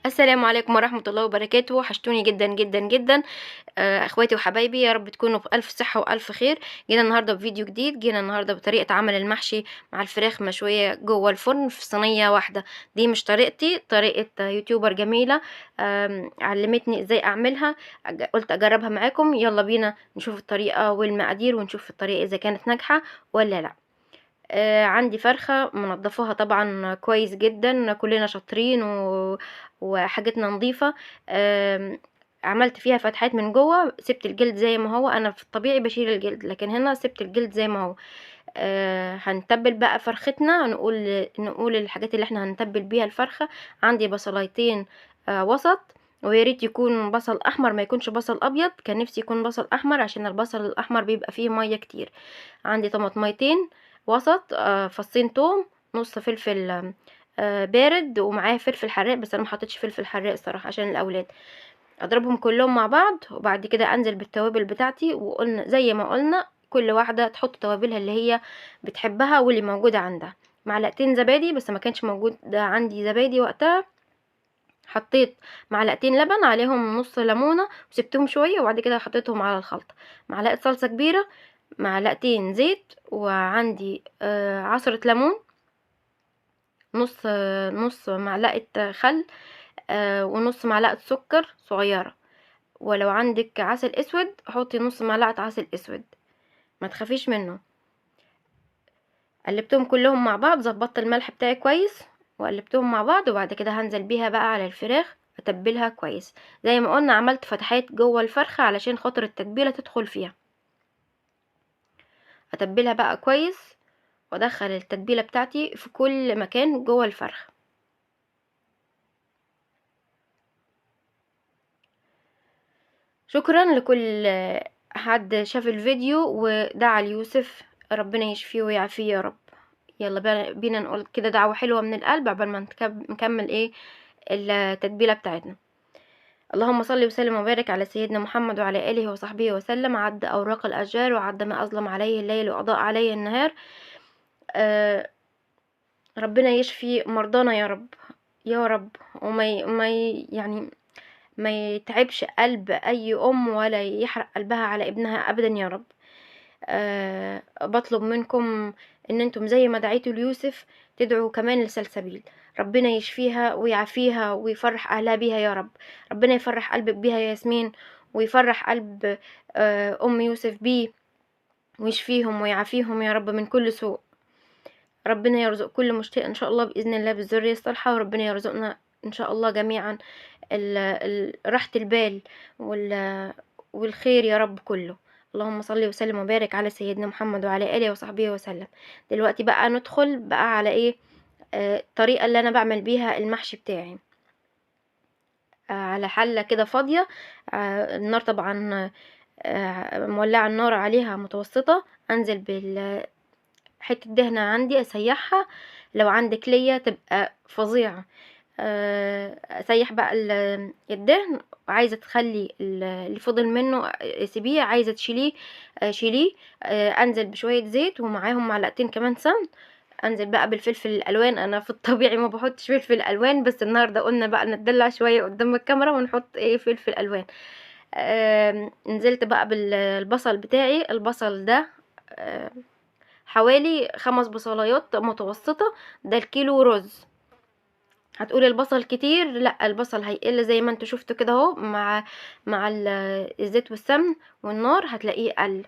السلام عليكم ورحمة الله وبركاته، وحشتوني جدًا، جدًا، جدًا. أخواتي وحبايبي، يا رب تكونوا بألف صحة وألف خير. جينا النهارده بفيديو جديد، جينا النهارده بطريقة عمل المحشي مع الفراخ مشوية جوّه الفرن في صينية واحدة. دي مش طريقتي، طريقة يوتيوبر جميلة علّمتني إزاي أعملها. قُلت أجرّبها معاكم، يالّا بينا نشوف الطريقة والمقادير ونشوف الطريقة إذا كانت ناجحة والّا لأ. عندي فرخة منضّفاها طبعًا كويس جدًا، كُلّنا شاطرين وحاجتنا نضيفة. عملت فيها فتحات من جوّه، سِبت الجلد زي ما هو. أنا في الطبيعي باشيل الجلد، لكن هنا سِبت الجلد زي ما هو. هنتبّل بقى فرختنا، نقول الحاجات اللي إحنا هنتبّل بيها الفرخة. عندي بصلايتين وسط، ويا ريت يكون بصل أحمر ما يكونش بصل أبيض، كان نِفْسي يكون بصل أحمر عشان البصل الأحمر بيبقى فيه مَيّة كتير. عندي طماطميتين وسط، فصّين توم، نُص فلفل بارد، ومعاه فلفل حراق، بس أنا ما حطيتش فلفل حراق الصراحة عشان الأولاد. أضربهم كلّهم مع بعض، وبعد كده أنزل بالتوابل بتاعتي، وقُلنا زي ما قُلنا كل واحدة تحط توابلها اللي هي بتحبها واللي موجودة عندها. معلقتين زبادي، بس ما كانش موجود عندي زبادي وقتها. حطيت معلقتين لبن عليهم نُص ليمونة وسِبتهم شوية، وبعد كده حطيتهم على الخلطة. معلقة صلصة كبيرة، معلقتين زيت، وعندي عصرة ليمون، نُص معلقة خل، ونُص معلقة سكر صغيرة. ولو عندِك عسل أسود حُطّي نُص معلقة عسل أسود، ما تخافيش منّه. قلّبتهم كلّهم مع بعض، ضبّطت الملح بتاعي كويس وقلّبتهم مع بعض، وبعد كده هانزل بيها بقى على الفراخ أتبّلها كويس. زي ما قُلنا عملت فتحات جوّه الفرخة علشان خاطر التتبيلة تدخل فيها. أتبّلها بقى كويس وأدخّل التتبيلة بتاعتي في كل مكان جوّه الفرخة. شكرًا لكل حد شاف الفيديو ودعا ليوسف، ربنا يشفيه ويعافيه يا رب. يالّا بينا نقول كده دعوة حلوة من القلب عقبال ما نكمّل التتبيلة بتاعتنا. اللهم صل وسلم وبارك على سيدنا محمد وعلى آله وصحبه وسلم. عد أوراق الأشجار وعد ما أظلم عليه الليل وأضاء عليه النهار. ربنا يشفي مرضانا يا رب، يا رب. يعني ما يتعبش قلب أي أم ولا يحرق قلبها على ابنها أبدًا يا رب. باطلب منكم إن أنتم زي ما دعيتوا ليوسف تدعوا كمان لسلسبيل، ربنا يشفيها ويعافيها ويفرّح أهلها بيها يا رب. ربنا يفرّح قلبِك بيها يا ياسمين، ويفرّح قلب أم يوسف بيه، ويشفيهم ويعافيهم يا رب من كل سوء. ربنا يرزق كل مشتاق إن شاء الله بإذن الله بالذرية الصالحة، وربنا يرزقنا إن شاء الله جميعًا راحة البال والخير يا رب كله. اللهم صل وسلم وبارك على سيدنا محمد وعلى آله وصحبه وسلم. دلوقتي بقى ندخل بقى على إيه، الطريقة اللي أنا باعمل بيها المحشي بتاعي. على حلة كده فاضية، النار طبعًا مولعة النار عليها متوسطة. أنزل حتة دهنة عندي أسيحها، لو عندِك ليا تبقى فظيعة. أسيّح بقى الدهن. عايزة تخلّي اللي فضل منه سيبيه، عايزة تشيليه شيليه. أنزل بشوية زيت ومعاهم معلقتين كمان سمن. أنزل بقى بالفلفل الألوان، أنا في الطبيعي ما باحطش فلفل ألوان، بس النهارده قُلنا بقى نتدلّع شوية قدّام الكاميرا ونحط فلفل ألوان. نزلت بقى البصل بتاعي. البصل ده آآ حوالي 5 بصلايات متوسطة، ده الكيلو رز. هتقولي البصل كتير، لأ البصل هيقل زي ما أنتم شُفتوا كده أهو، مع الزيت والسمن والنار هتلاقيه قَل.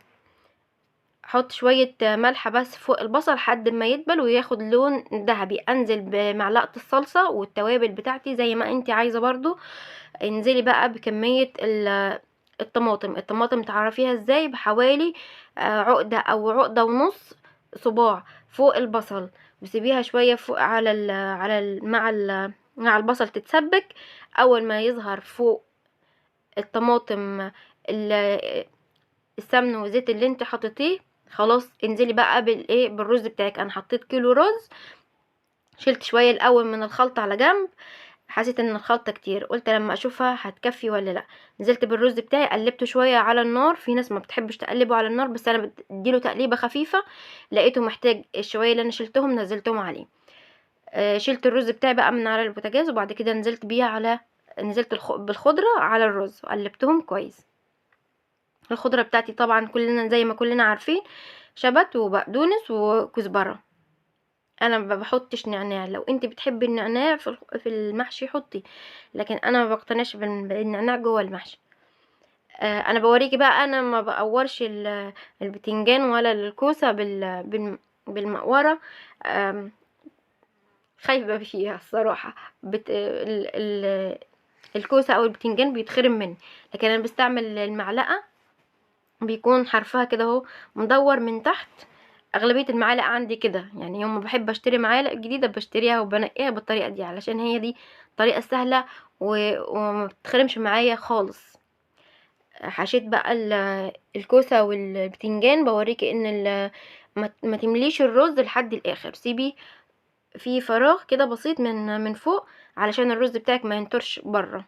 أحط شوية ملح بس فوق البصل لحد ما يدبل وياخد لون دهبي. أنزل بمعلقة الصلصة والتوابل بتاعتي زي ما أنتِ عايزة برضه. انزلي بقى بكمية الطماطم. الطماطم تعرفيها إزاي؟ بحوالي عقدة أو عقدة ونُص صباع فوق البصل، وسيبيها شوية فوق مع البصل تتسبك. أول ما يظهر فوق الطماطم ال السمن والزيت اللي أنتِ حطيتيه، خلاص انزلي بقى بالرز بتاعِك. أنا حطيت كيلو رز، شِلت شوية الأول من الخلطة على جنب، حسيت إن الخلطة كتير، قُلت لمّا أشوفها هتكفّي والّا لأ. نزلت بالرز بتاعي قلّبته شوية على النار. في ناس ما بتحبش تقلّبه على النار، بس أنا بادّي له تقليبة خفيفة. لقيته محتاج الشوية اللي أنا شِلتهم نزّلتهم عليه. شلت الرز بتاعي بقى من على البوتاجاز، وبعد كده نزلت بالخضرة على الرز وقلبتهم كويس. الخضرة بتاعتي طبعا كلنا زي ما كلنا عارفين شبت وبقدونس وكزبرة. انا ما بحطش نعناع، لو انت بتحبي النعناع في المحشي حطي، لكن انا ما بقتنعش بالنعناع جوه المحشي. انا بوريكي بقى، انا ما بقورش البتنجان ولا الكوسه بالمقوره. آم، خايفه فيها الصراحه. الكوسه او البتنجان بيتخرم مني، لكن انا بستعمل المعلقه، بيكون حرفها كده اهو مدور من تحت. اغلبيه المعالق عندي كده، يعني يوم ما بحب اشتري معالق جديده بشتريها وبنقيها بالطريقه دي، علشان هي دي طريقه سهله وما بتخرمش معايا خالص. حشيت بقى الكوسه والبتنجان. بوريكي ان ما تمليش الرز لحد الاخر، سيبي في فراغ كده بسيط من فوق علشان الرز بتاعك ما ينطرش بره.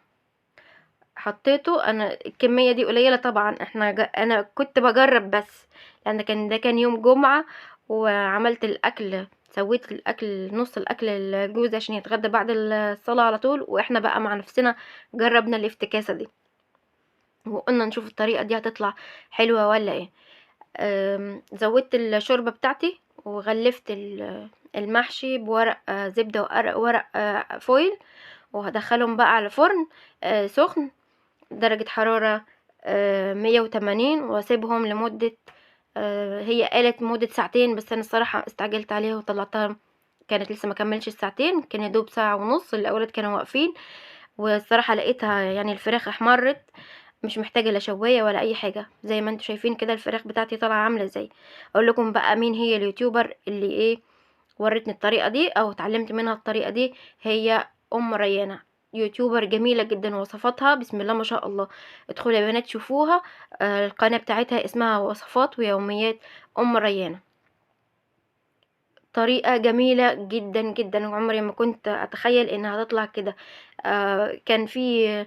حطيته انا الكميه دي قليله طبعا، انا كنت بجرب بس، لان ده كان يوم جمعه، وعملت الاكل، سويت الاكل نص الاكل لجوزي عشان يتغدى بعد الصلاه على طول، واحنا بقى مع نفسنا جربنا الافتكاسه دي، وقلنا نشوف الطريقه دي هتطلع حلوه ولا ايه. زودت الشوربه بتاعتي، وغلفت المحشي بورق زبده وورق فويل، وهدخلهم بقى على فرن سخن درجة حرارة 180، واسيبهم لمدة هي قالت مدة ساعتين، بس انا الصراحة استعجلت عليها وطلعتها كانت لسه ما كملش الساعتين، كان يدوب ساعة ونص. الاولاد كانوا واقفين، والصراحة لقيتها يعني الفراخ احمرت، مش محتاجة لا شواية ولا اي حاجة، زي ما انتوا شايفين كده الفراخ بتاعتي طالعة عاملة ازاي. اقول لكم بقى مين هي اليوتيوبر اللي ايه ورتني الطريقة دي او اتعلمت منها الطريقة دي؟ هي ام ريانة، يوتيوبر جميلة جدا، وصفاتها بسم الله ما شاء الله. ادخلوا يا بنات شوفوها. القناة بتاعتها اسمها وصفات ويوميات ام ريانة. طريقة جميلة جدا جدا، وعمري ما كنت اتخيل انها تطلع كده. كان في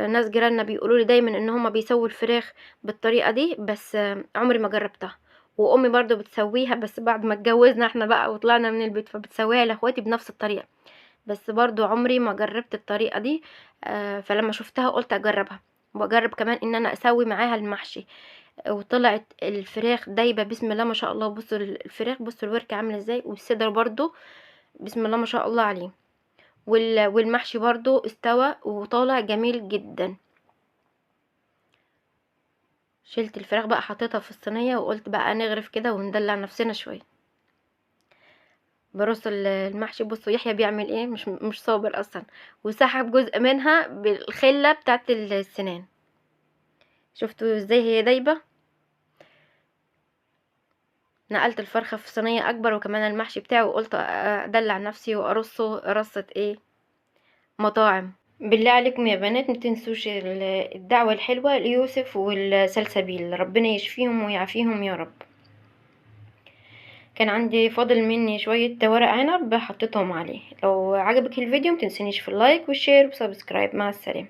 ناس جيراننا بيقولوا لي دايما ان هما بيسووا الفراخ بالطريقة دي، بس عمري ما جربتها. وامي برضو بتسويها، بس بعد ما اتجوزنا احنا بقى وطلعنا من البيت، فبتسويها لاخواتي بنفس الطريقة، بس برضو عمري ما جربت الطريقة دي. فلما شفتها قلت اجربها، واجرب كمان ان انا اسوي معاها المحشي. وطلعت الفراخ دايبه بسم الله ما شاء الله. بصوا الفراخ، بصوا الورك عامله ازاي، والصدر برضو بسم الله ما شاء الله عليه. والمحشي برضو استوى وطالع جميل جدا. شلت الفراخ بقى حطيتها في الصينيه، وقلت بقى نغرف كده وندلع نفسنا شويه. برص المحشي. بصوا يحيى بيعمل ايه، مش صابر اصلا، وسحب جزء منها بالخله بتاعت السنان. شفتوا ازاي هي دايبه. نقلت الفرخه في صينيه اكبر وكمان المحشي بتاعه، وقلت ادلع نفسي وارصه رصه ايه مطاعم. بالله عليكم يا بنات متنسوش الدعوه الحلوه ليوسف والسلسبيل، ربنا يشفيهم ويعافيهم يا رب. كان عندي فاضل مني شويه ورق عنب حطيتهم عليه. لو عجبك الفيديو متنسونيش في اللايك والشير وسبسكرايب. مع السلامه.